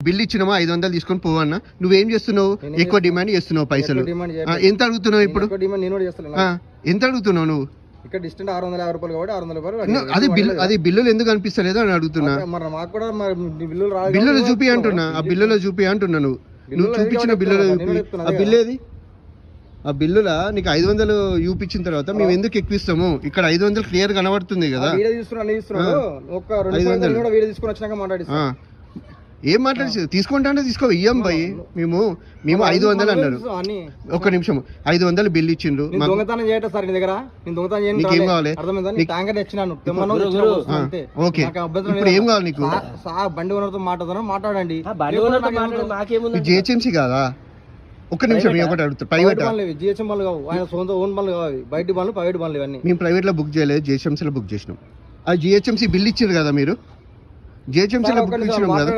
Bill ఇచ్చినామా 500 తీసుకొని పోవన్నా, నువ్వేం చేస్తున్నావు? ఎక్కువ డిమాండ్ చేస్తున్నావు పైసలు. ఎంత అడుగుతున్నావు ఇప్పుడు? ఎంత అడుగుతున్నావు నువ్వు? ఇక్కడ డిస్టెంట్ 650 రూపాయలు కాబట్టి 600 రూపాయలు. అది బిల్లులు ఎందుకు అనిపిస్తలేదు అని అడుగుతున్నా. బిల్లులు చూపి అంటున్నా, ఆ బిల్లులో చూపి అంటున్నా. నువ్వు చూపించిన బిల్లులో చూపి. ఆ బిల్లు ఏది? ఆ బిల్లులా నీకు 500 చూపించిన తర్వాత మేము ఎందుకు ఎక్కువిస్తాము? ఇక్కడ 500 క్లియర్ కనబడుతుంది కదా. ఏం మాట్లాడి తీసుకుంటా అంటే తీసుకో, ఇయ్యం భయ్. మేము 500 అన్నారు. ఒక్క నిమిషం, 500 బిల్ ఇచ్చిండ్రు. నీకేం కావాలి? ఓకే, ఇప్పుడు ఏం కావాలి నీకు? బండి ఓనర్తో మాట్లాడండి. జిహెచ్ఎంసీ కాదా? ఒక్క నిమిషం, ఒకటి అడుగుతా. ప్రైవేట్ జిహెచ్ఎం బండ్లు కావు, ఆయన సొంత ఓన్ బండ్లు కావాలి. బయట బండ్లు, ప్రైవేట్ బండ్లు ఇవన్నీ. మేము ప్రైవేట్ లో బుక్ చేయలేదు, జిహెచ్ఎంసీలో బుక్ చేసినాం. ఆ జిహెచ్ఎంసీ బిల్ ఇచ్చారు కదా మీరు, జిహెచ్ఎంసీలో బుక్ ఇచ్చినాం కదా.